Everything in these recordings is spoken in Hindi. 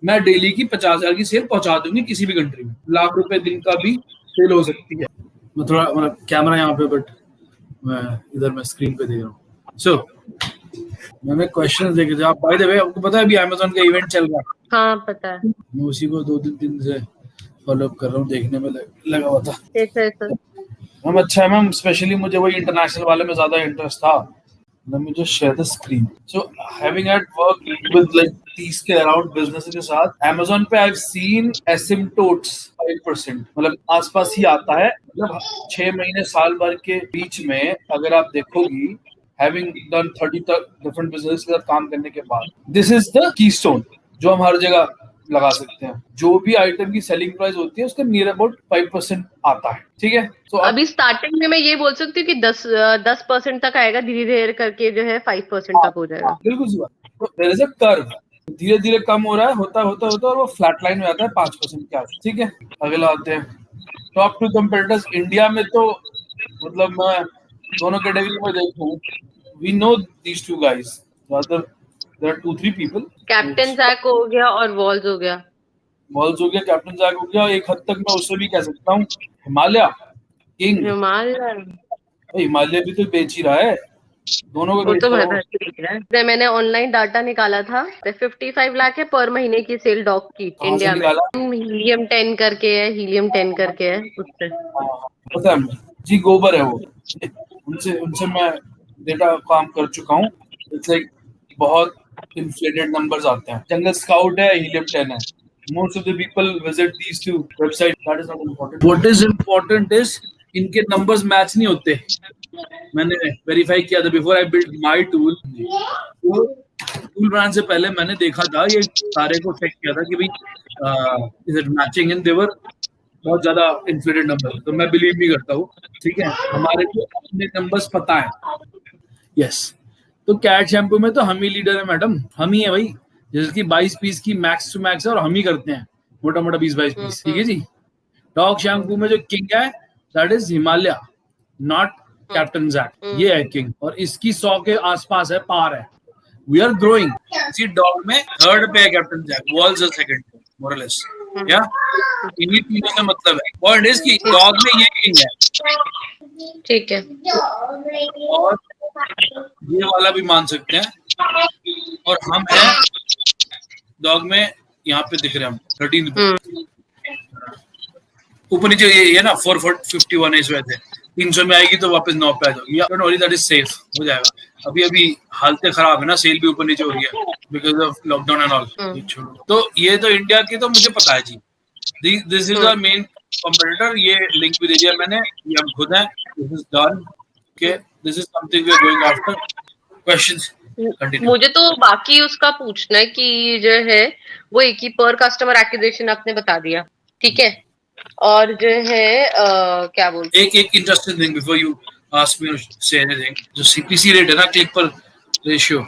मैं डेली की 50,000 की सेल पहुंचा दूंगी किसी भी कंट्री में, लाख रुपए दिन का भी सेल हो सकती है। मैं थोड़ा मतलब कैमरा यहाँ पे, बट मैं इधर मैं स्क्रीन पे देख रहा हूँ। सो मैंने क्वेश्चन देखे थे। आप बाय द वे, आपको पता है अभी अमेज़न का इवेंट चल रहा है? हाँ पता है, मैं उसी को 2-3 दिन से फॉलो अप कर रहा हूँ, देखने में लगा हुआ था। मैम अच्छा है मैम, स्पेशली मुझे वही इंटरनेशनल वाले में ज्यादा इंटरेस्ट था। Let me just share the screen. So having had worked with like 30 के अराउंड बिजनेस के साथ, Amazon पे I've seen asymptotes 5%, मतलब आसपास ही आता है। मतलब 6 महीने साल भर के बीच में अगर आप देखोगी, having done 30 different businesses के साथ काम करने के बाद, this is the keystone जो हम हर जगह लगा सकते हैं। जो भी आइटम की सेलिंग प्राइस होती है उसका नियर अबाउट 5% आता है, ठीक है। तो अभी स्टार्टिंग में मैं ये बोल सकती हूँ कि 10% तक आएगा, धीरे धीरे करके जो है 5% तक हो जाएगा। बिल्कुल सी बात। तो देयर इज अ कर्व, धीरे धीरे कम हो रहा है, होता होता होता और वो फ्लैट लाइन हो जाता है 5% के आसपास, ठीक है। अगला आते हैं टॉप 2 कंपीटिटर्स इंडिया में। तो मतलब मैं दोनों कैटेगरी में देखूं, we know these two guys, rather there are 2-3 people. Captain Jack हो गया और वॉल्स हो गया। वॉल्स हो गया, कैप्टन जैक हो गया, एक हद तक मैं उससे भी कह सकता हूँ हिमालय किंग। हिमालय, हिमालय भी तो बेच ही रहा है, दोनों को वो बेच तो रहा भर है वो। भर के दिख रहा है। मैंने ऑनलाइन डाटा निकाला था, 55 लाख है पर महीने की सेल डॉग की कहाँ से इंडिया में। निकाला? हीलियम 10 करके है, हीलियम 10 करके है उससे। हाँ, पता है मुझे। जी गोबर है वो। उनसे उनसे मैं डेटा काम कर चुका हूँ। इट्स लाइक बहुत इन्फ्लेटेड नंबर्स आते हैं। जंगल स्काउट है, हीलियम 10 है। Most of the people visit these two website, that is not important. What is important is इनके नंबर्स मैच नहीं होते। मैंने वेरीफाई किया था before I build my tool. तो टूल बनाने से पहले मैंने देखा था, ये सारे को चेक किया था कि भाई इज इट मैचिंग, इन देवर बहुत ज्यादा इन्फ्लेटेड नंबर, तो मैं बिलीव नहीं करता हूँ, ठीक है। हमारे को अपने नंबर्स पता है। यस। तो कैट शैम्पू में तो हम ही लीडर है मैडम, हम ही है भाई, जिसकी 22 पीस की मैक्स टू मैक्स है और हम ही करते हैं मोटा मोटा 20-22 पीस, ठीक है जी। डॉग शैम्पू में जो किंग है that is Himalaya, not captain Jack, ये है किंग। और इसकी 100 के आसपास है, पार है। We are growing. इसी डॉग में थर्ड पे है कैप्टन जैक, वॉल्स है सेकंड पे, मोरलेस। या इन्हीं तीनों का मतलब है, पॉइंट इज कि डॉग में ये किंग है, ठीक है। और ये वाला भी मान सकते हैं, और हम हैं डॉग में, यहाँ पे दिख रहे हैं हम 13 पे। ऊपर नीचे ये ना 451 इस वजह से 300 में आएगी तो वापस 9 पे आ जाएगी। Don't worry, that is safe, हो जाएगा। अभी अभी हालतें खराब है ना, सेल भी ऊपर नीचे हो रही है because of lockdown and all. तो ये तो इंडिया की तो मुझे पता है जी, this is our main competitor. ये लिंक भी दे दिया मैंने, ये हम खुद हैं, this is done, okay, this is something we are going after. Questions continue. मुझे तो बाकी उसका पूछना है कि जो है वो एक ही पर कस्टमर एक्विजिशन आपने बता दिया, ठीक है। और जो है क्या बोलते हैं, एक interesting thing before you ask me say anything, जो सीपीसी रेट है ना, क्लिक पर रेशियो,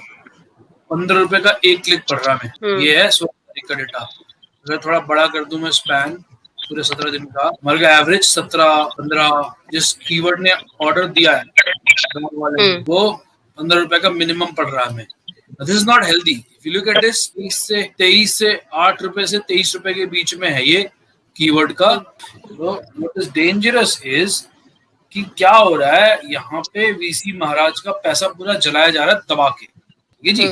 15 रुपए का एक क्लिक पड़ रहा है। ये है 100 तारीख का डेटा। अगर थोड़ा बड़ा कर दूं मैं स्पैन पूरे 17 दिन का, हमारे का एवरेज 17-15, जिस कीवर्ड ने ऑर्डर दिया है वाले वो 15 रुपए का मिनिमम पड़ रहा है हमें। This is not healthy. If you look at this, 23 से 8 रुपए से 23 रुपए के बीच में है ये कीवर्ड का। तो व्हाट इज डेंजरस इज कि क्या हो रहा है यहाँ पे, वीसी महाराज का पैसा पूरा जलाया जा रहा है दबा के, ये जी।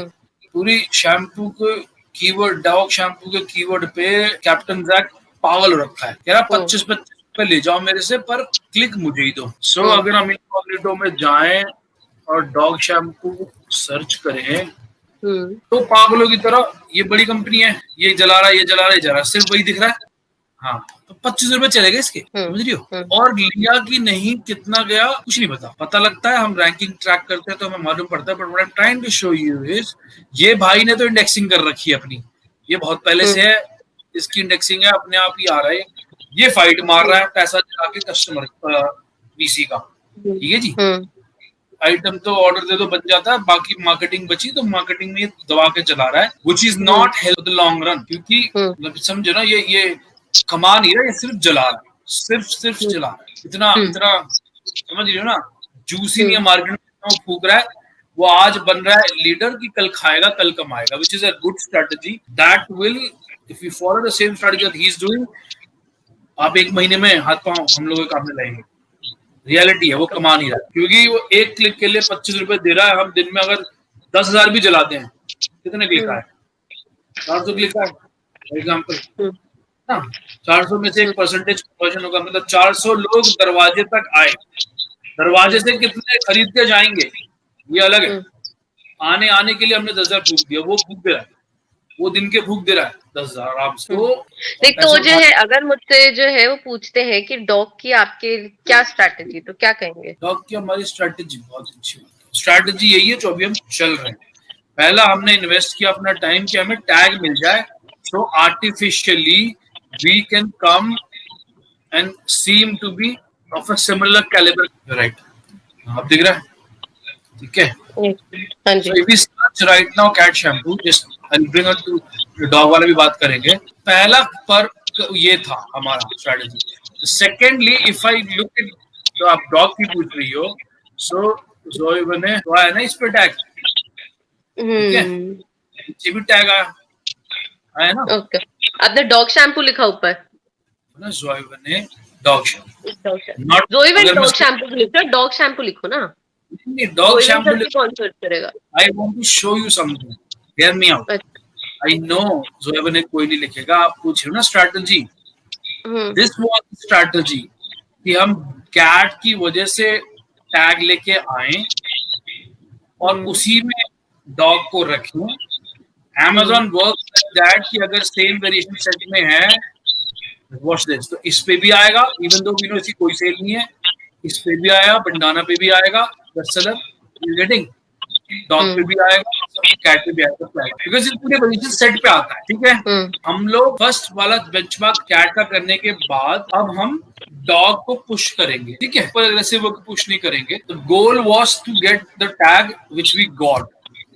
पूरी शैम्पू के कीवर्ड, डॉग शैम्पू के कीवर्ड पे कैप्टन जैक पागल हो रखा है, कह रहा 25-25 रुपए ले जाओ मेरे से, पर क्लिक मुझे ही दो। सो अगर हम इनकॉग्निटो में जाएं और डॉग शैम्पू सर्च करें तो पागलों की तरह, ये बड़ी कंपनी है, ये जला रहा है, ये जला रहा है, जरा सिर्फ वही दिख रहा है। हाँ, तो 25 रुपए चलेगा इसके, समझ रही हो। और लिया कि नहीं, कितना गया, कुछ नहीं पता। पता लगता है हम रैंकिंग ट्रैक करते हैं तो हमें मालूम पड़ता है, but what I am trying to show you is, ये भाई ने तो इंडेक्सिंग कर रखी है अपनी, ये बहुत पहले से है, इसकी इंडेक्सिंग है, अपने आप ही आ रहा है। ये फाइट मार रहा है पैसा चला के कस्टमर वीसी का, ठीक है जी। आइटम तो ऑर्डर दे दो बन जाता है, बाकी मार्केटिंग बची तो मार्केटिंग में दबा के चला रहा है, which is not help the long run. क्योंकि मतलब समझो ना, ये कमा नहीं रहा, ये सिर्फ जला रहा है, सिर्फ जला रहा है। इतना इतना समझ रही हो ना, जूसी नहीं है मार्केट में, वो फूक रहा है। वो आज बन रहा है लीडर की, कल खाएगा, कल कमाएगा, which is a good strategy that will if you follow the same strategy that he is doing, आप एक महीने में हाथ पांव हम लोग के काम में लाएंगे। रियलिटी है, वो कमा नहीं रहा क्योंकि वो एक क्लिक के लिए 25 रुपए दे रहा है। हम दिन में अगर 10,000 भी जलाते हैं, कितने क्लिक आए? 400 क्लिक आए एग्जाम्पल ना। 400 में से एक परसेंटेज कन्वर्जन होगा, मतलब 400 लोग दरवाजे तक आए। दरवाजे से कितने खरीद के जाएंगे ये अलग है। आने आने के लिए हमने 10,000 फूक दिया, वो फूक दे रहा है, वो दिन के फूक दे रहा है 10,000 आराम से। देख तो जो है, अगर मुझसे जो है वो पूछते हैं कि डॉग की आपके क्या स्ट्रैटेजी, तो क्या कहेंगे? डॉग की हमारी स्ट्रैटेजी बहुत अच्छी है। स्ट्रैटेजी यही है जो अभी हम चल रहे हैं। पहला हमने इन्वेस्ट किया अपना टाइम कि हमें टैग मिल जाए, so artificially we can come and seem to be of a similar calibre, right? आप दिख रहा है, ठीक है? हाँ जी। So if we search right now cat shampoo, just I'll bring it to dog वाला भी बात करेंगे। पहला पर ये था हमारा strategy. Secondly if I look at, तो आप डॉग की पूछ रही हो, सो जोई बने तो है ना इस पे टैग, ठीक है? ये भी टैग आया ना? ओके, आपने डॉग शैम्पू लिखा ऊपर ना, जोई बने डॉग शैम्पू, नॉट जोईवन डॉग शैम्पू लिखो, डॉग शैम्पू लिखो ना। डॉग शैम्पू कौन सर्च करेगा? I want to show you something, hear me out. I know जोई बने कोई नहीं लिखेगा, आप पूछ रहे हो ना स्ट्रेटेजी। दिस वाज स्ट्रेटेजी कि हम कैट की वजह से टैग लेके आए और उसी में डॉग को रखें। Amazon वर्क दैट कि अगर सेम वेरिएशन सेट में है, वॉच दिस, तो इस पे भी आएगा, इवन दो वी नो इसकी कोई सेल नहीं है, इस पे भी आया, बंडाना पे भी आएगा, बेस्टसेलर, यू गेटिंग? डॉग पे भी आएगा, कैट पे भी आएगा, बिकॉज ये पूरे वेरिएशन सेट पे आता है, ठीक है? हम लोग फर्स्ट वाला बेंचमार्क कैट का करने के बाद अब हम डॉग को पुश करेंगे, ठीक है? पर अग्रेसिव होकर पुश नहीं करेंगे। The goal was to get the tag which we got,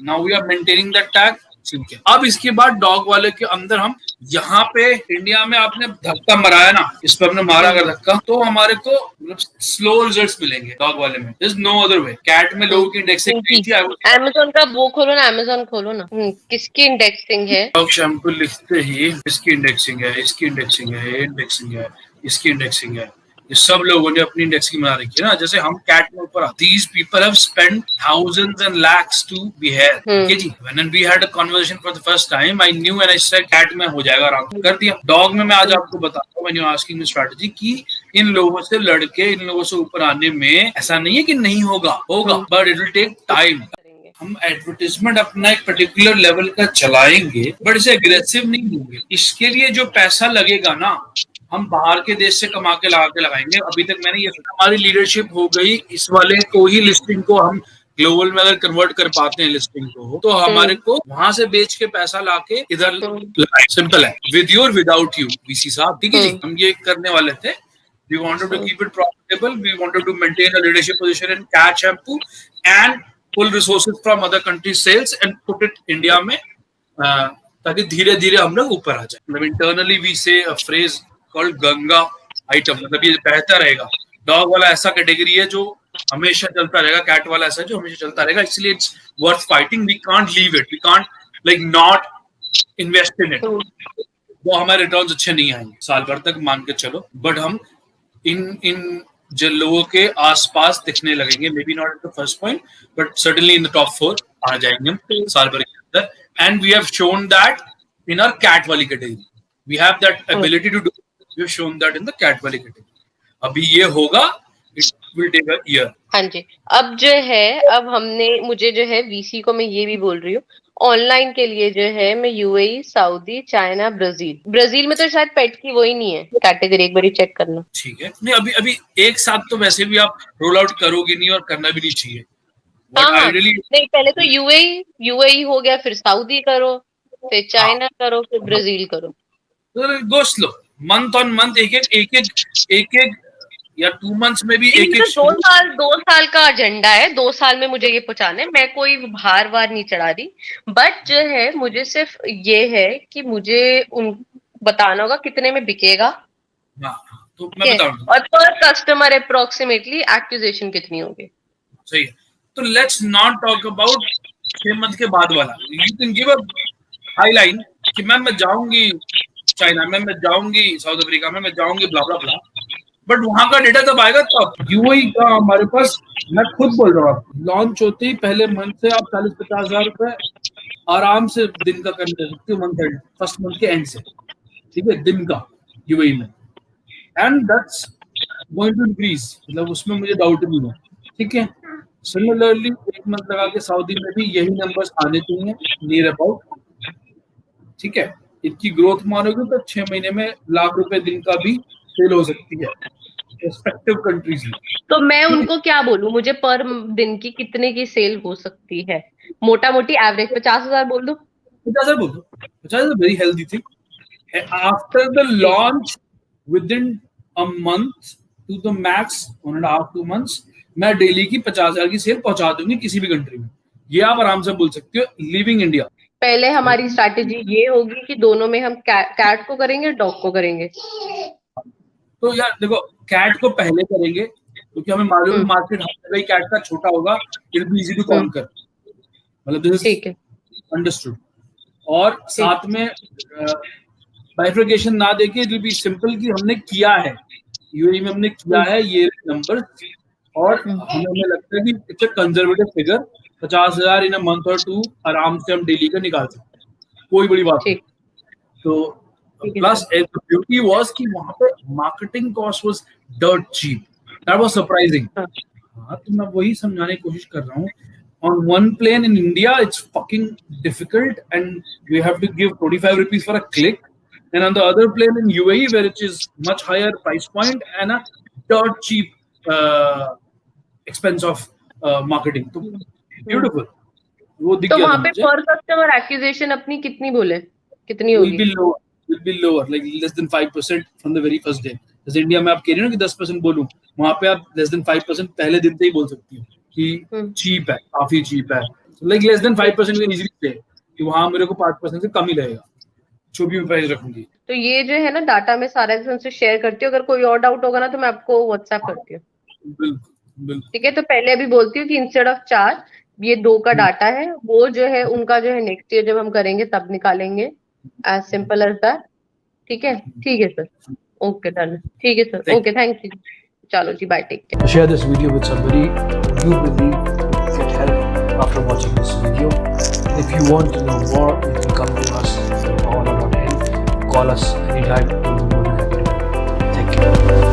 now we are maintaining that tag, ठीक है? अब इसके बाद डॉग वाले के अंदर हम यहाँ पे इंडिया में आपने धक्का मराया ना, इस पर हमने मारा अगर धक्का, तो हमारे को स्लो रिजल्ट्स मिलेंगे डॉग वाले में। There's no other way। Cat में लोगों की इंडेक्सिंग की थी। Amazon का वो खोलो ना, Amazon खोलो ना। किसकी इंडेक्सिंग है? डॉग शैम्पू लिखते ही इसकी इंडेक्सिंग है, इसकी इंडेक्सिंग है, इंडेक्सिंग है, इसकी इंडेक्सिंग है। ये सब लोगों ने अपनी इंडेक्सिंग बना रखी है ना। जैसे हम कैट में ऊपर, these people have spent thousands and lakhs to be here, okay जी? When we had a conversation for the first time, I knew and I said cat में हो जाएगा, आराम कर दिया। डॉग में मैं आज आपको बताता हूँ, when you're asking me strategy, कि इन लोगों से लड़के इन लोगों से ऊपर आने में ऐसा नहीं है कि नहीं होगा, होगा, but it will take time। हम एडवर्टाइजमेंट अपना एक पर्टिकुलर लेवल का चलाएंगे, बट इसे एग्रेसिव नहीं होंगे। इसके लिए जो पैसा लगेगा ना, हम बाहर के देश से कमा के लगा के लगाएंगे। अभी तक मैंने ये, हमारी लीडरशिप हो गई, इस वाले को ही लिस्टिंग को हम ग्लोबल में अगर कन्वर्ट कर पाते हैं लिस्टिंग को, तो हमारे को वहां से बेच के पैसा लाके इधर लगाए। सिंपल है, विद यू और विदाउट यू, वीसी साहब, ठीक है जी? हम ये करने वाले थे। We wanted to keep it profitable. We wanted to maintain a leadership position in cat shampoo and pull resources from other countries' sales and put it India में, ताकि धीरे धीरे हम लोग ऊपर आ जाए। मतलब internally we say a phrase called Ganga item, मतलब ये बहता रहेगा। डॉग वाला ऐसा कैटेगरी है जो हमेशा चलता रहेगा, कैट वाला ऐसा है जो हमेशा चलता रहेगा, इसलिए it's worth fighting. We can't leave it. We can't like not invest in it. वो हमारे रिटर्न्स अच्छे नहीं आएंगे साल भर तक, मान के चलो, बट हम इन जो लोगों के आसपास दिखने लगेंगे, maybe not at the first point but certainly in the top 4 आ जाएंगे हम साल भर के अंदर। And we have shown that in our cat वाली category, we have that ability to do, we have shown that in the cat वाली कैटेगरी। अभी ये होगा, it will take a year. हाँ जी, अब जो है, अब हमने, मुझे जो है वीसी को मैं ये भी बोल रही हूँ, ऑनलाइन के लिए जो है मैं यूएई, सऊदी, चाइना, ब्राजील में तो शायद पेट की वो ही नहीं है कैटेगरी, एक बार चेक करना। ठीक है, नहीं अभी अभी एक साथ तो वैसे भी आप रोल आउट करोगे नहीं और करना भी नहीं चाहिए। हाँ, नहीं पहले तो यूएई हो गया, फिर सऊदी करो, फिर चाइना करो, फिर ब्राजील करो। Go slow, month on month, एक या 2 मंथ्स में भी एक 2 साल का एजेंडा है, 2 साल में मुझे ये पहुंचाना है। मैं कोई भार नहीं चढ़ा रही, बट जो है मुझे सिर्फ ये है कि मुझे उन बताना होगा कितने में बिकेगा। तो मैं बताऊंगा, और पर कस्टमर अप्रोक्सीमेटली एक्विजिशन कितनी होगी। सही है, तो let's not talk about 6 month के बाद वाला। You can give a high line कि मैम मैं जाऊंगी चाइना में, मैं जाऊंगी साउथ अफ्रीका में, मैं जाऊंगी ब्ला ब्ला ब्ला, बट वहां का डेटा तब आएगा तब। यूएई का हमारे पास, मैं खुद बोल रहा हूँ, लॉन्च होते ही पहले मंथ से आप 40-50 हजार रुपए आराम से दिन का कर सकते हो, मंथ एंड, फर्स्ट मंथ के एंड से, ठीक है, दिन का यूएई में, and that's going to increase, मतलब उसमें मुझे डाउट नहीं है, ठीक है। सिमिलरली एक मंथ लगा के सऊदी में भी यही नंबर्स आने चाहिए, नियर अबाउट, ठीक है। इनकी ग्रोथ मानोगे तो 6 महीने में लाख रुपए दिन का भी सेल हो सकती है रिस्पेक्टिव कंट्रीज में। तो मैं उनको क्या बोलूं, मुझे पर दिन की कितने की सेल हो सकती है? मोटा मोटी एवरेज 50,000 बोल दो। 50,000 बोल दो, 50,000 very healthy thing. After the launch within a month to the max 1.5 2 months, मैं डेली की 50,000 की सेल पहुंचा दूंगी किसी भी कंट्री में, ये आप आराम से बोल सकते हो लिविंग इंडिया। पहले हमारी स्ट्रैटेजी ये होगी कि दोनों में हम कैट को करेंगे, डॉग को करेंगे। तो यार देखो, कैट को पहले करेंगे क्योंकि हमें मालूम है मार्केट हर जगह कैट का छोटा होगा, it will be easy to conquer, मतलब दिस इज अंडरस्टूड। और साथ में बाइफर्केशन ना देके इट विल बी सिंपल कि हमने किया है यूएई में, हमने किया है ये नंबर, और हमें लगता है कि it's a conservative figure, 50,000 in a month और 2 आराम से हम डेली का निकाल सकते हैं, कोई बड़ी बात नहीं। तो प्लस ब्यूटी वाज कि वहां पे marketing cost was dirt cheap, that was surprising. हाँ, तो मैं वही समझाने की कोशिश कर रहा हूँ, on one plane in India it's fucking difficult and we have to give 25 rupees for a click, and on the other plane in UAE where it is much higher price point and a dirt cheap expense of marketing, तो beautiful वो दिख गया। वहां पे पर कस्टमर एक्विजिशन अपनी कितनी बोले, कितनी होगी? will be lower, like less than 5% from the very first day। जैसे इंडिया में आप कह रहे हो ना कि 10% बोलूं, वहां पे आप less than 5% पहले दिन से ही बोल सकती हो कि चीप है, काफी चीप है, like less than 5% can easily से कि वहां मेरे को 5% से कम ही लगेगा जो भी मैं प्राइस रखूंगी। तो ये जो है ना डाटा में सारा उनसे शेयर करती हूँ, अगर कोई और डाउट होगा ना तो मैं आपको व्हाट्सएप करती हूँ। बिल्कुल, ठीक है। तो पहले अभी बोलती हूँ कि इंस्टेड ऑफ 4 ये 2 का डाटा है, वो जो है उनका जो है नेक्स्ट ईयर जब हम करेंगे तब निकालेंगे, एज सिंपल एज दैट। ठीक है सर, ओके डन, ठीक है सर, ओके थैंक यू, चलो जी bye, take care. Share this video with somebody you believe get help after watching this video. If you want to know more, you can come to us all about help. Call us anytime. We'll be more than happy to help. Thank you.